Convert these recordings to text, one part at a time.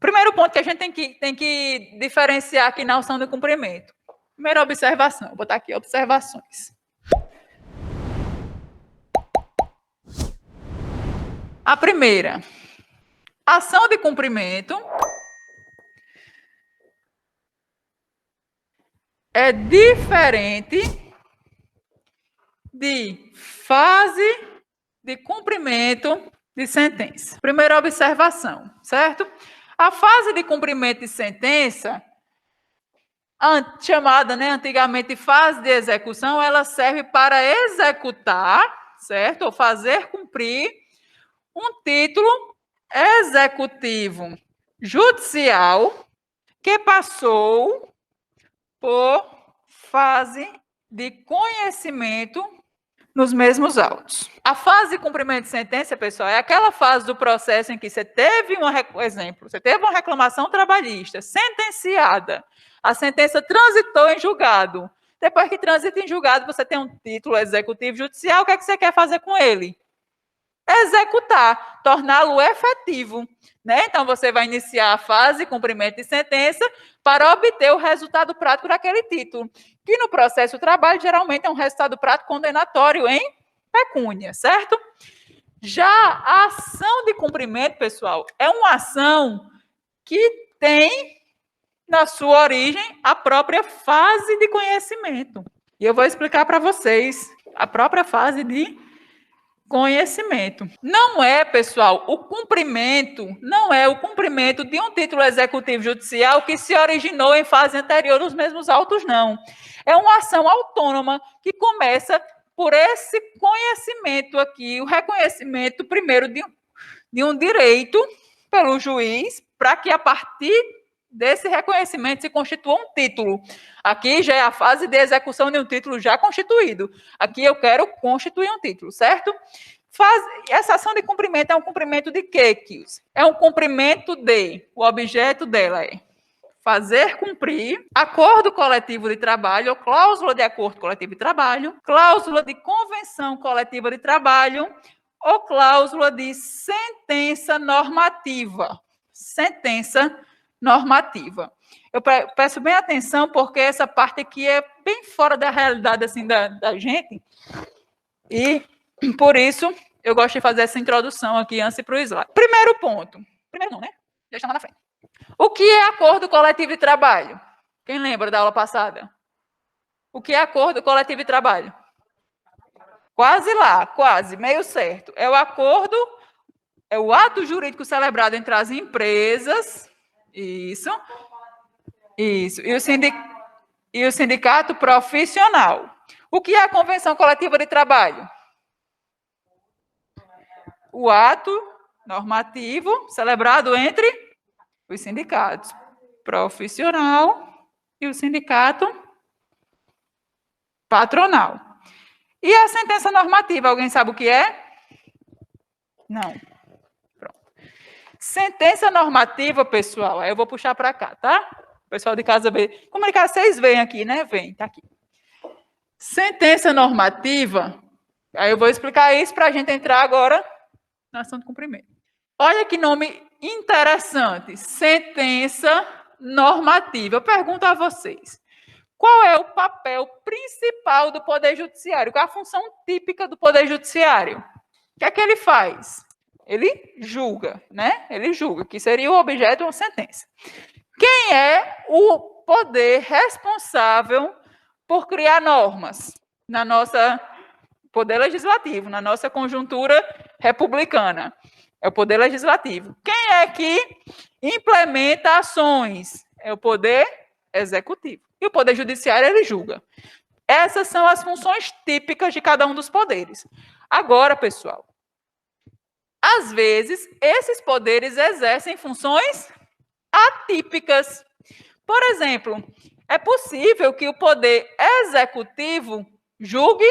Primeiro ponto que a gente tem que diferenciar aqui na ação de cumprimento. Primeira observação, vou botar aqui observações. A primeira, ação de cumprimento é diferente de fase de cumprimento de sentença. Primeira observação, certo? A fase de cumprimento de sentença, chamada, antigamente fase de execução, ela serve para executar, certo? Ou fazer cumprir um título executivo judicial que passou por fase de conhecimento nos mesmos autos. A fase de cumprimento de sentença, pessoal, é aquela fase do processo em que você teve você teve uma reclamação trabalhista sentenciada, a sentença transitou em julgado. Depois que transita em julgado, você tem um título executivo judicial, o que é que você quer fazer com ele? Executar, torná-lo efetivo. Então, você vai iniciar a fase de cumprimento de sentença para obter o resultado prático daquele título, que no processo do trabalho, geralmente, é um resultado prático condenatório em pecúnia, certo? Já a ação de cumprimento, pessoal, é uma ação que tem, na sua origem, a própria fase de conhecimento. E eu vou explicar para vocês a própria fase de conhecimento. Não é, pessoal, o cumprimento de um título executivo judicial que se originou em fase anterior nos mesmos autos, não. É uma ação autônoma que começa por esse conhecimento aqui, o reconhecimento, primeiro, de um direito pelo juiz, para que, a partir desse reconhecimento, se constitua um título. Aqui já é a fase de execução de um título já constituído. Aqui eu quero constituir um título, certo? Essa ação de cumprimento é um cumprimento de quê, Kills? É um cumprimento de, o objeto dela é fazer cumprir acordo coletivo de trabalho, ou cláusula de acordo coletivo de trabalho, cláusula de convenção coletiva de trabalho, ou cláusula de sentença normativa. Sentença normativa. Eu peço bem atenção, porque essa parte aqui é bem fora da realidade assim, da gente, e por isso eu gosto de fazer essa introdução aqui antes de ir para o slide. Primeiro ponto. Primeiro não, né? Já está lá na frente. O que é acordo coletivo de trabalho? Quem lembra da aula passada? O que é acordo coletivo de trabalho? Quase lá, quase, meio certo. É o acordo, é o ato jurídico celebrado entre as empresas, isso, e o sindicato profissional. O que é a convenção coletiva de trabalho? O ato normativo celebrado entre os sindicatos profissional e o sindicato patronal. E a sentença normativa, alguém sabe o que é? Não. Pronto. Sentença normativa, pessoal, eu vou puxar para cá, tá? O pessoal de casa vê. Comunicar, vocês veem aqui, né? Vem, tá aqui. Sentença normativa, aí eu vou explicar isso para a gente entrar agora na ação de cumprimento. Olha que nome interessante, sentença normativa. Eu pergunto a vocês, qual é o papel principal do Poder Judiciário? Qual é a função típica do Poder Judiciário? O que é que ele faz? Ele julga, né? Ele julga, que seria o objeto de uma sentença. Quem é o poder responsável por criar normas na nossa Poder Legislativo, na nossa conjuntura republicana? É o Poder Legislativo. Quem é que implementa ações? É o Poder Executivo. E o Poder Judiciário, ele julga. Essas são as funções típicas de cada um dos poderes. Agora, pessoal, às vezes, esses poderes exercem funções atípicas. Por exemplo, é possível que o Poder Executivo julgue?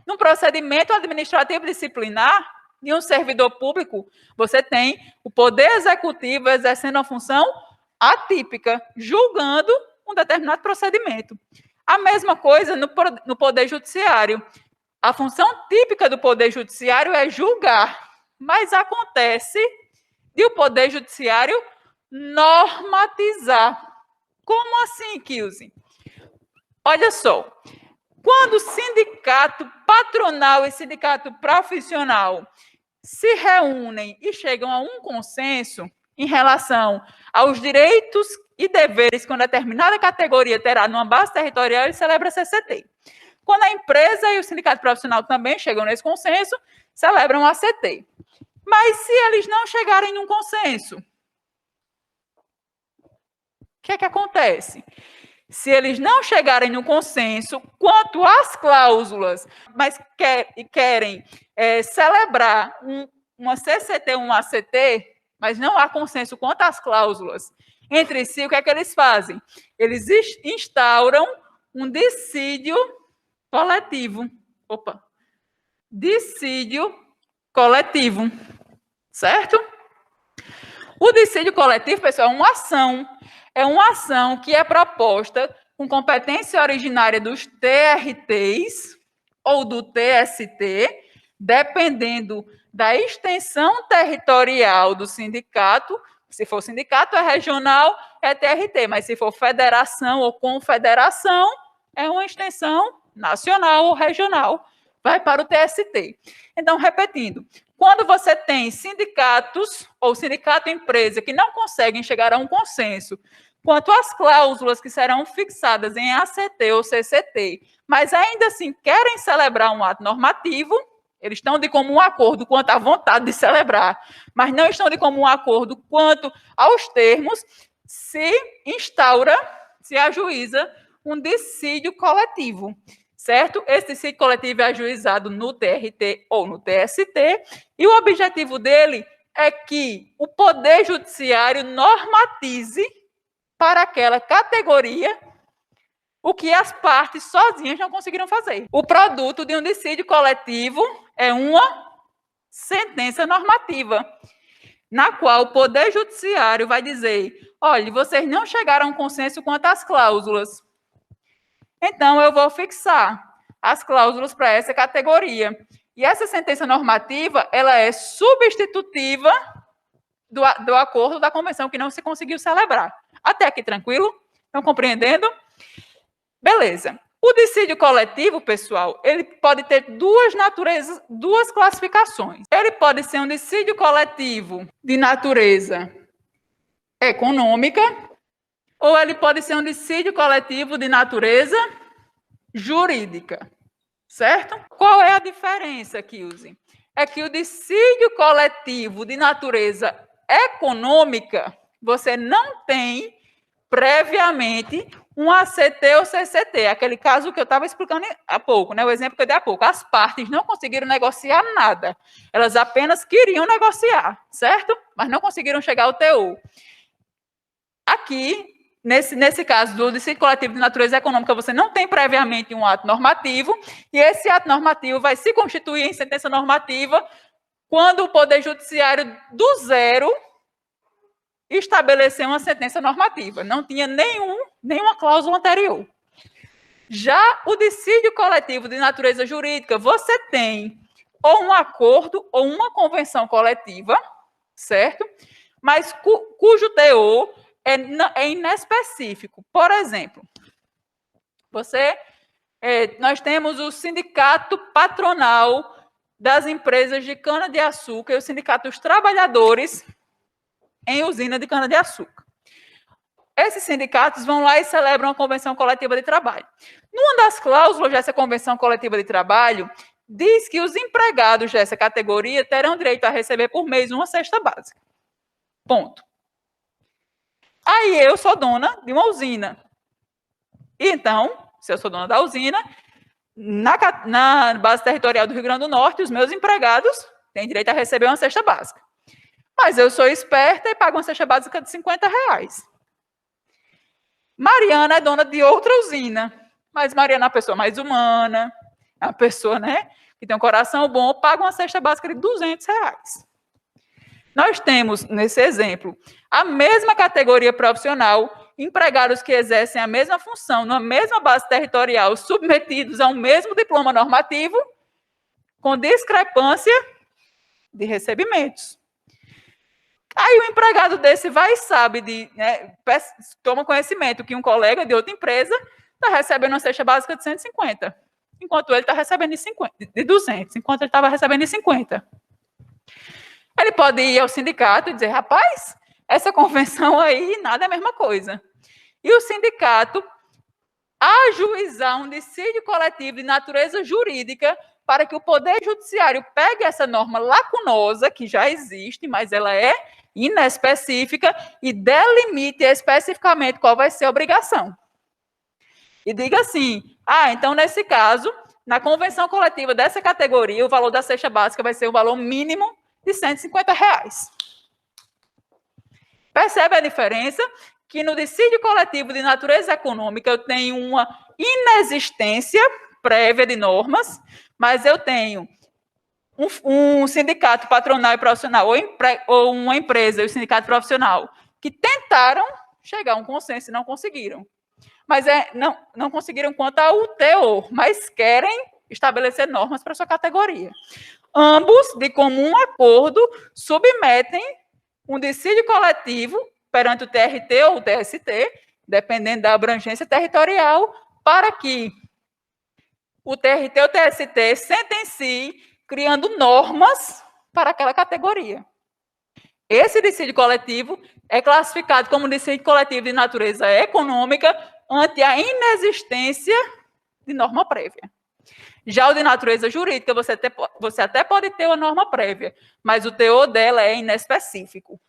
Num procedimento administrativo disciplinar, de um servidor público, você tem o Poder Executivo exercendo uma função atípica, julgando um determinado procedimento. A mesma coisa no Poder Judiciário. A função típica do Poder Judiciário é julgar, mas acontece de o Poder Judiciário normatizar. Como assim, Kilze? Olha só, quando sindicato patronal e sindicato profissional se reúnem e chegam a um consenso em relação aos direitos e deveres que uma determinada categoria terá numa base territorial, ele celebra a CCT. Quando a empresa e o sindicato profissional também chegam nesse consenso, celebram a ACT. Mas se eles não chegarem num consenso, o que é que acontece? Se eles não chegarem no consenso quanto às cláusulas, mas querem celebrar uma CCT, um ACT, mas não há consenso quanto às cláusulas entre si, o que é que eles fazem? Eles instauram um dissídio coletivo. Dissídio coletivo. Certo? O dissídio coletivo, pessoal, é uma ação que é proposta com competência originária dos TRTs ou do TST, dependendo da extensão territorial do sindicato. Se for sindicato, é regional, é TRT, mas se for federação ou confederação, é uma extensão nacional ou regional, vai para o TST. Então, repetindo, quando você tem sindicatos ou sindicato-empresa que não conseguem chegar a um consenso quanto às cláusulas que serão fixadas em ACT ou CCT, mas ainda assim querem celebrar um ato normativo, eles estão de comum acordo quanto à vontade de celebrar, mas não estão de comum acordo quanto aos termos, se instaura, se ajuiza um dissídio coletivo. Certo? Esse dissídio coletivo é ajuizado no TRT ou no TST, e o objetivo dele é que o Poder Judiciário normatize para aquela categoria o que as partes sozinhas não conseguiram fazer. O produto de um dissídio coletivo é uma sentença normativa, na qual o Poder Judiciário vai dizer: olha, vocês não chegaram a um consenso quanto às cláusulas, então eu vou fixar as cláusulas para essa categoria. E essa sentença normativa, ela é substitutiva do acordo da convenção que não se conseguiu celebrar. Até aqui, tranquilo? Estão compreendendo? Beleza. O dissídio coletivo, pessoal, ele pode ter duas naturezas, duas classificações. Ele pode ser um dissídio coletivo de natureza econômica, ou ele pode ser um dissídio coletivo de natureza jurídica, certo? Qual é a diferença, Kilze? É que o dissídio coletivo de natureza econômica, você não tem previamente um ACT ou CCT, aquele caso que eu estava explicando há pouco, né? O exemplo que eu dei há pouco. As partes não conseguiram negociar nada, elas apenas queriam negociar, certo? Mas não conseguiram chegar ao TU. Aqui, nesse caso do dissídio coletivo de natureza econômica, você não tem previamente um ato normativo, e esse ato normativo vai se constituir em sentença normativa quando o Poder Judiciário, do zero, estabeleceu uma sentença normativa. Não tinha nenhuma cláusula anterior. Já o dissídio coletivo de natureza jurídica, você tem ou um acordo ou uma convenção coletiva, certo? Mas cujo teor é inespecífico. Por exemplo, nós temos o sindicato patronal das empresas de cana-de-açúcar e o sindicato dos trabalhadores em usina de cana-de-açúcar. Esses sindicatos vão lá e celebram a convenção coletiva de trabalho. Numa das cláusulas dessa convenção coletiva de trabalho, diz que os empregados dessa categoria terão direito a receber por mês uma cesta básica. Ponto. Aí eu sou dona de uma usina. E então, se eu sou dona da usina, na base territorial do Rio Grande do Norte, os meus empregados têm direito a receber uma cesta básica. Mas eu sou esperta e pago uma cesta básica de R$50. Mariana é dona de outra usina, mas Mariana é uma pessoa mais humana, é uma pessoa, né, que tem um coração bom, paga uma cesta básica de R$200. Nós temos, nesse exemplo, a mesma categoria profissional, empregados que exercem a mesma função, na mesma base territorial, submetidos a um mesmo diploma normativo, com discrepância de recebimentos. Aí o empregado desse vai e sabe, toma conhecimento que um colega de outra empresa está recebendo uma cesta básica de 150, enquanto ele está recebendo de 200, enquanto ele estava recebendo de 50. Ele pode ir ao sindicato e dizer, rapaz, essa convenção aí, nada é a mesma coisa. E o sindicato ajuizar um dissídio coletivo de natureza jurídica para que o Poder Judiciário pegue essa norma lacunosa, que já existe, mas ela é inespecífica, e delimite especificamente qual vai ser a obrigação. E diga assim, então, nesse caso, na convenção coletiva dessa categoria, o valor da cesta básica vai ser o valor mínimo de R$150. Percebe a diferença? Que no dissídio coletivo de natureza econômica eu tenho uma inexistência prévia de normas, mas eu tenho um sindicato patronal e profissional, ou uma empresa e o sindicato profissional, que tentaram chegar a um consenso e não conseguiram. Mas não conseguiram quanto ao teor, mas querem estabelecer normas para sua categoria. Ambos, de comum acordo, submetem um dissídio coletivo perante o TRT ou o TST, dependendo da abrangência territorial, para que o TRT ou o TST sentenciem, criando normas para aquela categoria. Esse dissídio coletivo é classificado como dissídio coletivo de natureza econômica ante a inexistência de norma prévia. Já o de natureza jurídica, você até pode ter uma norma prévia, mas o teor dela é inespecífico.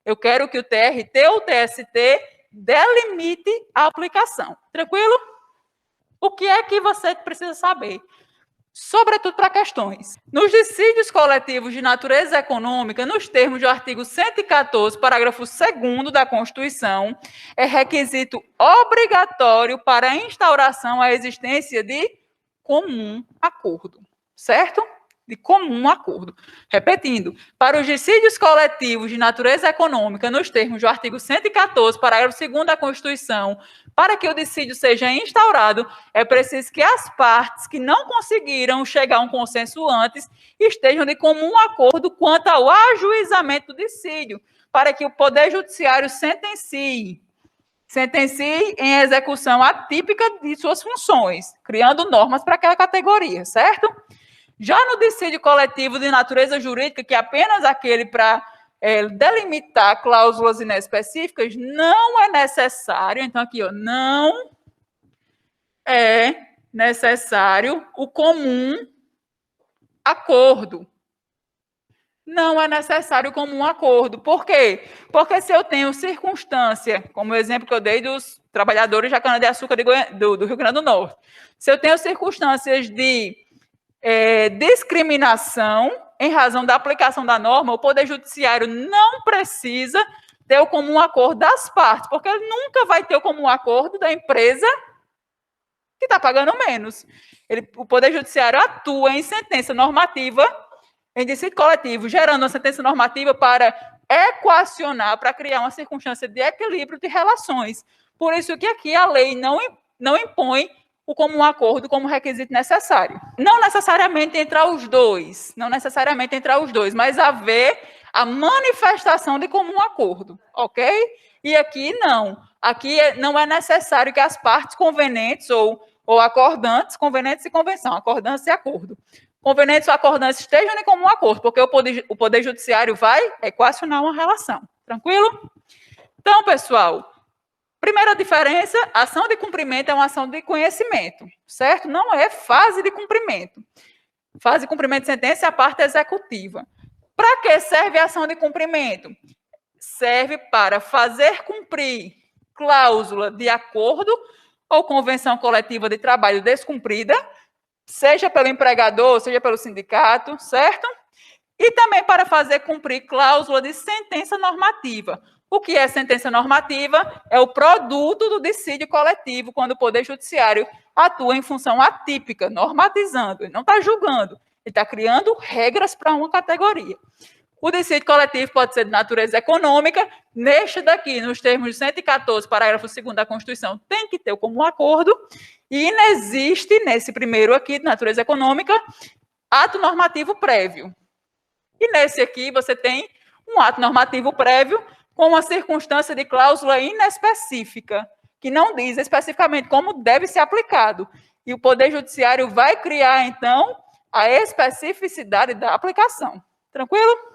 Eu quero que o TRT ou o TST delimite a aplicação. Tranquilo? O que é que você precisa saber? Sobretudo para questões. Nos dissídios coletivos de natureza econômica, nos termos do artigo 114, parágrafo 2º da Constituição, é requisito obrigatório para a instauração a existência de comum acordo, certo? De comum acordo. Repetindo, para os dissídios coletivos de natureza econômica, nos termos do artigo 114, parágrafo 2º da Constituição, para que o dissídio seja instaurado, é preciso que as partes que não conseguiram chegar a um consenso antes estejam de comum acordo quanto ao ajuizamento do dissídio, para que o Poder Judiciário sentencie em execução atípica de suas funções, criando normas para aquela categoria, certo? Já no dissídio coletivo de natureza jurídica, que é apenas aquele para delimitar cláusulas inespecíficas, não é necessário, então aqui, não é necessário o comum acordo. Não é necessário o comum acordo. Por quê? Porque se eu tenho circunstância, como o exemplo que eu dei dos trabalhadores da cana-de-açúcar do Rio Grande do Norte, se eu tenho circunstâncias de discriminação em razão da aplicação da norma, o Poder Judiciário não precisa ter o comum acordo das partes, porque ele nunca vai ter o comum acordo da empresa que está pagando menos. O Poder Judiciário atua em sentença normativa, em dissídio coletivo, gerando uma sentença normativa para equacionar, para criar uma circunstância de equilíbrio de relações. Por isso que aqui a lei não impõe o comum acordo como requisito necessário. Não necessariamente entrar os dois, mas haver a manifestação de comum acordo, ok? E aqui não. Aqui não é necessário que as partes convenientes ou acordantes, convenientes e convenção, acordantes e acordo, convenientes ou acordantes estejam em comum acordo, porque o Poder Judiciário vai equacionar uma relação. Tranquilo? Então, pessoal, primeira diferença, ação de cumprimento é uma ação de conhecimento, certo? Não é fase de cumprimento. Fase de cumprimento de sentença é a parte executiva. Para que serve a ação de cumprimento? Serve para fazer cumprir cláusula de acordo ou convenção coletiva de trabalho descumprida, seja pelo empregador, seja pelo sindicato, certo? E também para fazer cumprir cláusula de sentença normativa. O que é sentença normativa? É o produto do dissídio coletivo, quando o Poder Judiciário atua em função atípica, normatizando, ele não está julgando, ele está criando regras para uma categoria. O dissídio coletivo pode ser de natureza econômica, neste daqui, nos termos de 114, parágrafo 2º da Constituição, tem que ter o comum acordo, e inexiste, nesse primeiro aqui, de natureza econômica, ato normativo prévio. E nesse aqui, você tem um ato normativo prévio com uma circunstância de cláusula inespecífica, que não diz especificamente como deve ser aplicado. E o Poder Judiciário vai criar, então, a especificidade da aplicação. Tranquilo?